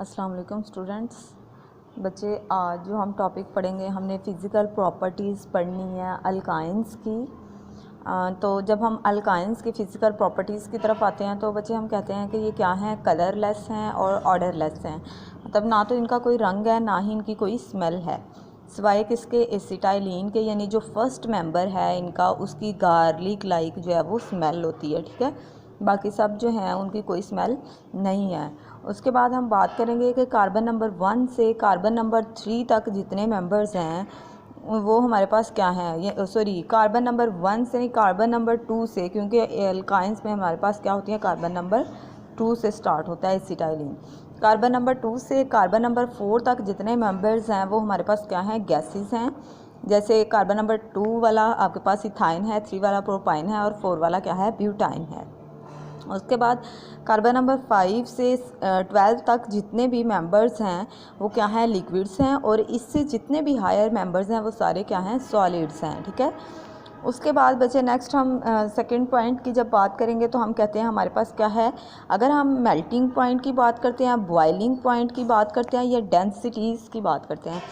अस्सलाम वालेकुम स्टूडेंट्स। बच्चे, आज जो हम टॉपिक पढ़ेंगे, हमने फ़िज़िकल प्रॉपर्टीज़ पढ़नी है अल्काइंस की। तो जब हम अल्काइंस की फ़िज़िकल प्रॉपर्टीज़ की तरफ आते हैं तो बच्चे हम कहते हैं कि ये क्या हैं, कलरलेस हैं और ऑर्डरलेस हैं। मतलब ना तो इनका कोई रंग है, ना ही इनकी कोई स्मेल है, सिवाय किसके, एसिटाइलिन के। यानी जो फर्स्ट मेंबर है इनका, उसकी गार्लिक लाइक जो है वो स्मेल होती है, ठीक है। बाकी सब जो हैं उनकी कोई स्मेल नहीं है। उसके बाद हम बात करेंगे कि कार्बन नंबर 1 से कार्बन नंबर 3 तक जितने मेंबर्स हैं वो हमारे पास क्या हैं। ये सॉरी, कार्बन नंबर 1 से नहीं, कार्बन नंबर 2 से, क्योंकि एल्काइंस में हमारे पास क्या होती है, कार्बन नंबर 2 से स्टार्ट होता है एसिटाइलिन। कार्बन नंबर 2 से कार्बन नंबर 4 तक जितने मेंबर्स हैं वो हमारे पास क्या हैं, गैसेस हैं। जैसे कार्बन नंबर 2 वाला आपके पास इथाइन है, 3 वाला प्रोपाइन है और 4 वाला क्या है, ब्यूटाइन है। उसके बाद कार्बन नंबर 5 से 12 तक जितने भी मेंबर्स हैं वो क्या हैं, लिक्विड्स हैं। और इससे जितने भी हायर मेंबर्स हैं वो सारे क्या हैं, सॉलिड्स हैं, ठीक है। उसके बाद बच्चे नेक्स्ट हम सेकंड पॉइंट की जब बात करेंगे तो हम कहते हैं हमारे पास क्या है, अगर हम मेल्टिंग पॉइंट की बात करते हैं, बॉइलिंग पॉइंट की बात करते हैं या डेंसिटीज़ की बात करते हैं,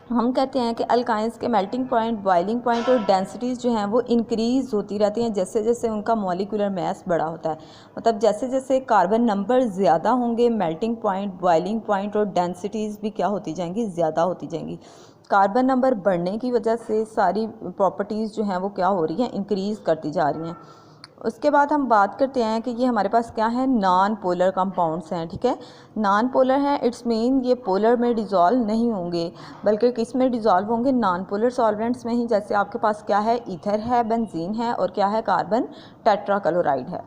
हम कहते हैं कि अल्काइंस के मेल्टिंग पॉइंट, बॉइलिंग पॉइंट और डेंसिटीज़ जो हैं वो इंक्रीज़ होती रहती हैं जैसे जैसे उनका मॉलिक्यूलर मास बड़ा होता है। मतलब जैसे जैसे कार्बन नंबर ज़्यादा होंगे, मेल्टिंग पॉइंट, बॉइलिंग पॉइंट और डेंसिटीज़ भी क्या होती जाएंगी, ज़्यादा होती जाएंगी। कार्बन नंबर बढ़ने की वजह से सारी प्रॉपर्टीज़ जो हैं वो क्या हो रही हैं, इंक्रीज़ करती जा रही हैं। उसके बाद हम बात करते हैं कि ये हमारे पास क्या है, नॉन पोलर कंपाउंड्स हैं, ठीक है। नॉन पोलर हैं, इट्स मीन ये पोलर में डिज़ोल्व नहीं होंगे, बल्कि किस में डिज़ोल्व होंगे, नॉन पोलर सॉल्वेंट्स में ही। जैसे आपके पास क्या है, ईथर है, बेंजीन है और क्या है, कार्बन टेट्राक्लोराइड है।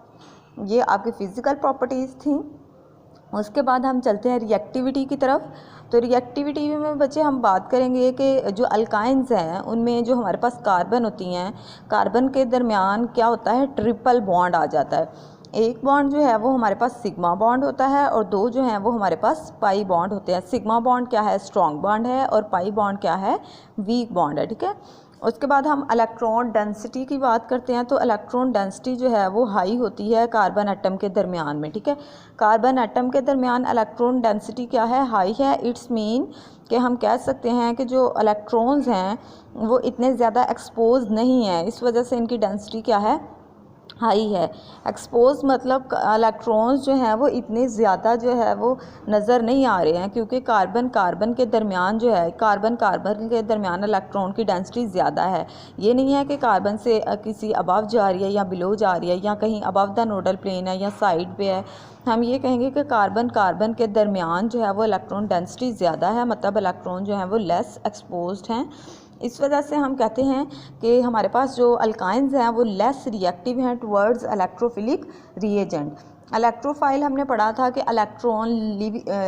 ये आपकी फ़िज़िकल प्रॉपर्टीज़ थी। उसके बाद हम चलते हैं रिएक्टिविटी की तरफ। तो रिएक्टिविटी में बच्चे हम बात करेंगे कि जो अल्काइंस हैं उनमें जो हमारे पास कार्बन होती हैं, कार्बन के दरमियान क्या होता है, ट्रिपल बॉन्ड आ जाता है। एक बॉन्ड जो है वो हमारे पास सिग्मा बॉन्ड होता है और दो जो हैं वो हमारे पास पाई बॉन्ड होते हैं। सिग्मा बॉन्ड क्या है, स्ट्रॉन्ग बॉन्ड है और पाई बॉन्ड क्या है, वीक बॉन्ड है, ठीक है। उसके बाद हम इलेक्ट्रॉन डेंसिटी की बात करते हैं। तो इलेक्ट्रॉन डेंसिटी जो है वो हाई होती है कार्बन एटम के दरमियान में, ठीक है। कार्बन एटम के दरमियान इलेक्ट्रॉन डेंसिटी क्या है, हाई है। इट्स मीन कि हम कह सकते हैं कि जो इलेक्ट्रॉन्स हैं वो इतने ज़्यादा एक्सपोज नहीं हैं, इस वजह से इनकी डेंसिटी क्या है, हाई है। एक्सपोज मतलब इलेक्ट्रॉन्स जो हैं वो इतने ज़्यादा जो है वो नज़र नहीं आ रहे हैं, क्योंकि कार्बन कार्बन के दरमियान जो है, कार्बन कार्बन के दरमियान इलेक्ट्रॉन की डेंसिटी ज़्यादा है। ये नहीं है कि कार्बन से किसी अबव जा रही है या बिलो जा रही है या कहीं अबव द नोडल प्लेन है या साइड पे है। हम ये कहेंगे कि कार्बन कार्बन के दरमियान जो है वो इलेक्ट्रॉन डेंसिटी ज़्यादा है, मतलब इलेक्ट्रॉन जो है वो लेस एक्सपोज्ड हैं। इस वजह से हम कहते हैं कि हमारे पास जो अल्काइंस हैं वो लेस रिएक्टिव हैं टुवर्ड्स इलेक्ट्रोफिलिक रिएजेंट। इलेक्ट्रोफाइल हमने पढ़ा था कि इलेक्ट्रॉन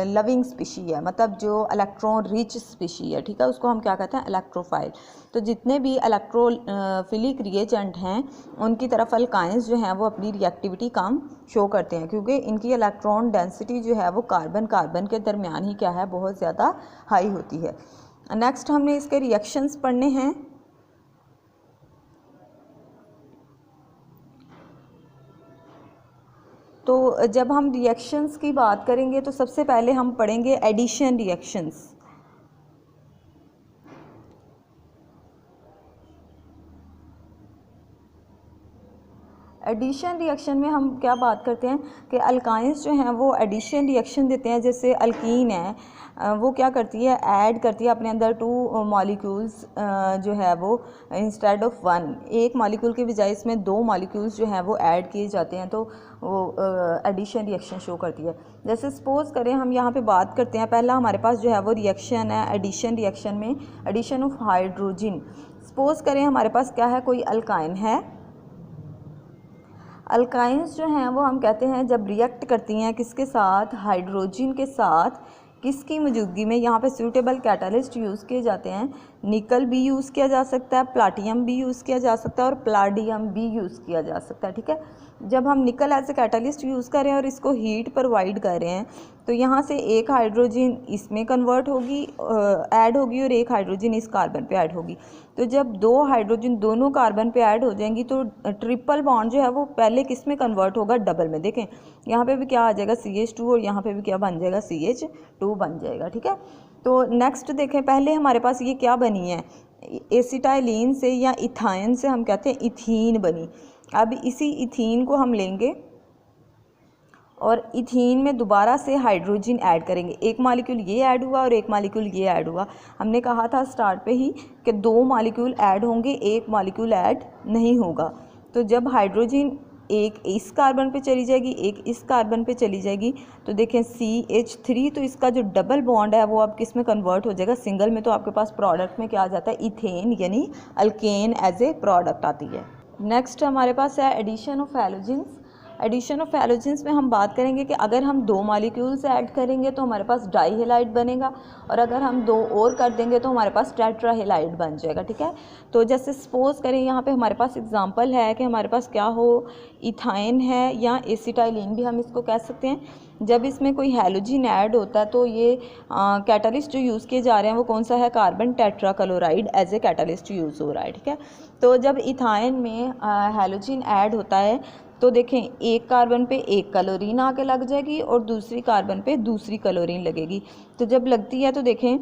लविंग स्पीशी है, मतलब जो इलेक्ट्रॉन रिच स्पीशी है, ठीक है, उसको हम क्या कहते हैं, इलेक्ट्रोफाइल। तो जितने भी इलेक्ट्रोफिलिक रिएजेंट हैं उनकी तरफ अल्काइंस जो हैं वो अपनी रिएक्टिविटी कम शो करते हैं, क्योंकि इनकी इलेक्ट्रॉन डेंसिटी जो है वो कार्बन कार्बन के दरमियान ही क्या है, बहुत ज़्यादा हाई होती है। नेक्स्ट हमने इसके रिएक्शंस पढ़ने हैं। तो जब हम रिएक्शंस की बात करेंगे तो सबसे पहले हम पढ़ेंगे एडिशन रिएक्शंस। एडिशन रिएक्शन में हम क्या बात करते हैं कि अल्काइंस जो हैं वो एडिशन रिएक्शन देते हैं। जैसे अल्कीन है, वो क्या करती है, ऐड करती है अपने अंदर 2 मॉलिक्यूल्स जो है वो इंस्टेड ऑफ 1, एक मॉलिक्यूल के बजाय इसमें 2 मॉलिक्यूल्स जो हैं वो ऐड किए जाते हैं, तो वो एडिशन रिएक्शन शो करती है। जैसे सपोज़ करें हम यहाँ पे बात करते हैं, पहला हमारे पास जो है वो रिएक्शन है एडिशन रिएक्शन में, एडिशन ऑफ हाइड्रोजन। सपोज़ करें हमारे पास क्या है, कोई अल्काइन है। अल्काइंस जो हैं वो हम कहते हैं जब रिएक्ट करती हैं किसके साथ, हाइड्रोजन के साथ, किसकी मौजूदगी में, यहाँ पे सूटेबल कैटलिस्ट यूज़ किए जाते हैं। निकल भी यूज़ किया जा सकता है, प्लाटियम भी यूज़ किया जा सकता है और प्लाडियम भी यूज़ किया जा सकता है, ठीक है। जब हम निकल एज ए कैटलिस्ट यूज़ कर रहे हैं और इसको हीट प्रोवाइड कर रहे हैं तो यहाँ से एक हाइड्रोजन इसमें कन्वर्ट होगी, ऐड होगी, और एक हाइड्रोजन इस कार्बन पे ऐड होगी। तो जब दो हाइड्रोजन दोनों कार्बन पे ऐड हो जाएंगी तो ट्रिपल बॉन्ड जो है वो पहले किस में कन्वर्ट होगा, डबल में। देखें यहाँ पे भी क्या आ जाएगा, CH2, और यहाँ पे भी क्या बन जाएगा, CH2 बन जाएगा। ठीक है, तो नेक्स्ट देखें, पहले हमारे पास ये क्या बनी है, एसिटाइलिन से या इथाइन से हम कहते हैं इथीन बनी। अब इसी इथीन को हम लेंगे और इथीन में दोबारा से हाइड्रोजन ऐड करेंगे। एक मालिक्यूल ये ऐड हुआ और एक मालिक्यूल ये ऐड हुआ। हमने कहा था स्टार्ट पे ही कि दो मालिक्यूल ऐड होंगे, एक मालिक्यूल ऐड नहीं होगा। तो जब हाइड्रोजन एक इस कार्बन पे चली जाएगी, एक इस कार्बन पे चली जाएगी, तो देखें CH3, तो इसका जो डबल बॉन्ड है वो अब किस में कन्वर्ट हो जाएगा, सिंगल में। तो आपके पास प्रोडक्ट में क्या आ जाता है, इथेन, यानी अल्केन एज ए प्रोडक्ट आती है। नेक्स्ट हमारे पास है addition of halogens. Addition of halogens में हम बात करेंगे कि अगर हम दो मॉलिक्यूल्स ऐड करेंगे तो हमारे पास डाईहेलाइड बनेगा, और अगर हम दो और कर देंगे तो हमारे पास टेट्राहेलाइड बन जाएगा। ठीक है, तो जैसे सपोज करें यहाँ पे हमारे पास एग्जांपल है कि हमारे पास क्या हो, इथाइन है या एसिटाइलिन भी हम इसको कह सकते हैं। जब इसमें कोई हैलोजन ऐड होता है तो ये कैटलिस्ट जो यूज़ किए जा रहे हैं वो कौन सा है, carbon tetrachloride as a catalyst use हो रहा है। ठीक है, तो जब इथाइन में हैलोजन ऐड होता है तो देखें एक कार्बन पे एक क्लोरीन आके लग जाएगी और दूसरी कार्बन पे दूसरी क्लोरीन लगेगी। तो जब लगती है तो देखें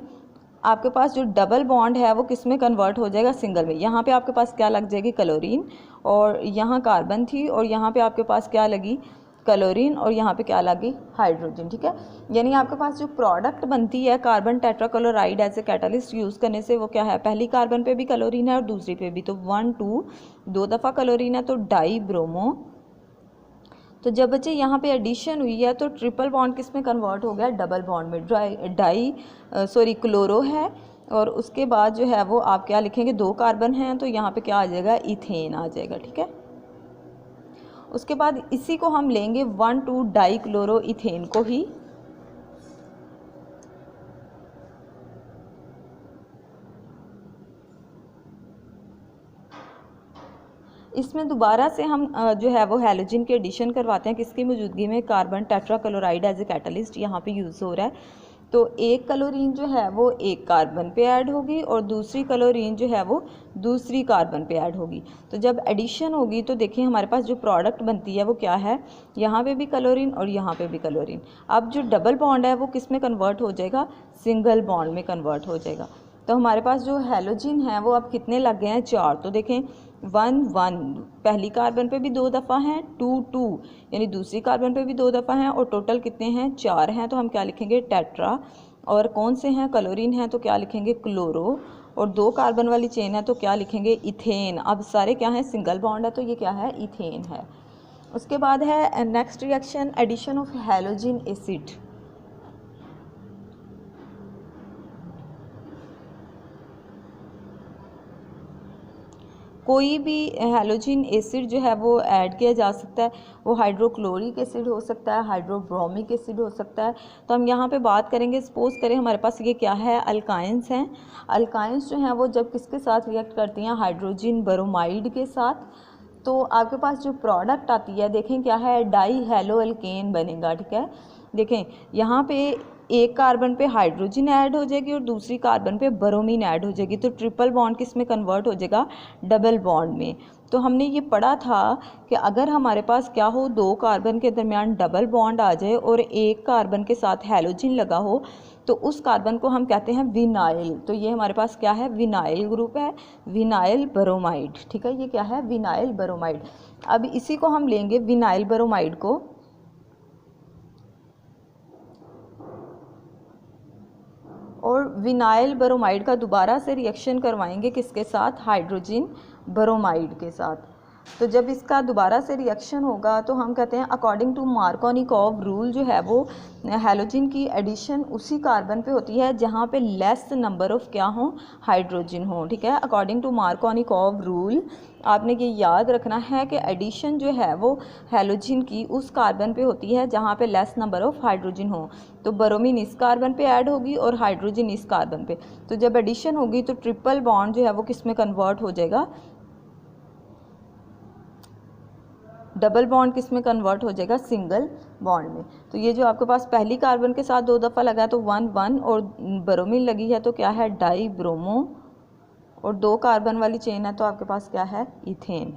आपके पास जो डबल बॉन्ड है वो किस में कन्वर्ट हो जाएगा, सिंगल में। यहाँ पे आपके पास क्या लग जाएगी, क्लोरीन, और यहाँ कार्बन थी और यहाँ पे आपके पास क्या लगी, क्लोरीन, और यहाँ पे क्या लगी, हाइड्रोजन। ठीक है, यानी आपके पास जो प्रोडक्ट बनती है carbon tetrachloride as a catalyst use करने से वो क्या है, पहली कार्बन पे भी क्लोरीन है और दूसरी पे भी, तो 1 2 दो दफ़ा क्लोरीन है तो डाई ब्रोमो। तो जब बच्चे यहाँ पे एडिशन हुई है तो ट्रिपल बॉन्ड किस में कन्वर्ट हो गया, डबल बॉन्ड में। क्लोरो है, और उसके बाद जो है वो आप क्या लिखेंगे, दो कार्बन हैं तो यहाँ पे क्या आ जाएगा, इथेन आ जाएगा। ठीक है, उसके बाद इसी को हम लेंगे 1 2 डाई क्लोरो इथेन को ही, इसमें दोबारा से हम जो है वो हैलोजन के एडिशन करवाते हैं, किसकी मौजूदगी में, carbon tetrachloride as a catalyst यहाँ पे यूज़ हो रहा है। तो एक क्लोरीन जो है वो एक कार्बन पे ऐड होगी और दूसरी क्लोरीन जो है वो दूसरी कार्बन पे ऐड होगी। तो जब एडिशन होगी तो देखिए हमारे पास जो प्रोडक्ट बनती है वो क्या है, यहाँ पे भी क्लोरीन और यहाँ पे भी क्लोरीन। अब जो डबल बॉन्ड है वो किस में कन्वर्ट हो जाएगा, सिंगल बॉन्ड में कन्वर्ट हो जाएगा। तो हमारे पास जो हैलोजन है वो अब कितने लग गए हैं, 4। तो देखें 1 1 पहली कार्बन पे भी 2 दफ़ा हैं, 2 2 यानी दूसरी कार्बन पे भी 2 दफ़ा हैं, और टोटल कितने हैं, 4 हैं। तो हम क्या लिखेंगे, टेट्रा, और कौन से हैं, क्लोरीन हैं तो क्या लिखेंगे, क्लोरो, और 2 कार्बन वाली चेन है तो क्या लिखेंगे, इथेन। अब सारे क्या हैं, सिंगल बॉन्ड है तो ये क्या है, इथेन है। उसके बाद है next reaction, addition of halogen acid. कोई भी हैलोजन एसिड जो है वो ऐड किया जा सकता है, वो हाइड्रोक्लोरिक एसिड हो सकता है, हाइड्रोब्रोमिक एसिड हो सकता है। तो हम यहाँ पे बात करेंगे, सपोज करें हमारे पास ये क्या है, अल्काइंस हैं। अल्काइंस जो हैं वो जब किसके साथ रिएक्ट करती हैं, हाइड्रोजन ब्रोमाइड के साथ, तो आपके पास जो प्रोडक्ट आती है देखें क्या है, डाई हेलो एल्केन बनेगा। ठीक है, देखें यहाँ पे एक कार्बन पे हाइड्रोजन ऐड हो जाएगी और दूसरी कार्बन पे ब्रोमीन ऐड हो जाएगी, तो ट्रिपल बॉन्ड किस में कन्वर्ट हो जाएगा, डबल बॉन्ड में। तो हमने ये पढ़ा था कि अगर हमारे पास क्या हो, 2 कार्बन के दरमियान डबल बॉन्ड आ जाए और एक कार्बन के साथ हैलोजन लगा हो तो उस कार्बन को हम कहते हैं विनाइल। तो ये हमारे पास क्या है, विनाइल ग्रुप है, विनाइल ब्रोमाइड। ठीक है, ये क्या है, विनाइल ब्रोमाइड। अब इसी को हम लेंगे, विनाइल ब्रोमाइड को, और विनाइल ब्रोमाइड का दोबारा से रिएक्शन करवाएंगे किसके साथ, हाइड्रोजन ब्रोमाइड के साथ। तो जब इसका दोबारा से रिएक्शन होगा तो हम कहते हैं अकॉर्डिंग टू मार्कोनिकॉव रूल जो है वो हैलोजन की एडिशन उसी कार्बन पे होती है जहाँ पे लेस नंबर ऑफ क्या हो, हाइड्रोजन हो। ठीक है, अकॉर्डिंग टू मार्कोनिकॉव रूल आपने ये याद रखना है कि एडिशन जो है वो हैलोजन की उस कार्बन पे होती है जहाँ पे लेस नंबर ऑफ हाइड्रोजन हो। तो ब्रोमीन इस कार्बन पे ऐड होगी और हाइड्रोजन इस कार्बन पे। तो जब एडिशन होगी तो ट्रिपल बॉन्ड जो है वो किस में कन्वर्ट हो जाएगा, डबल बॉन्ड किस में कन्वर्ट हो जाएगा, सिंगल बॉन्ड में। तो ये जो आपके पास पहली कार्बन के साथ 2 दफ़ा लगा है तो 1 1, और ब्रोमीन लगी है तो क्या है, डाई ब्रोमो, और 2 कार्बन वाली चेन है तो आपके पास क्या है, इथेन।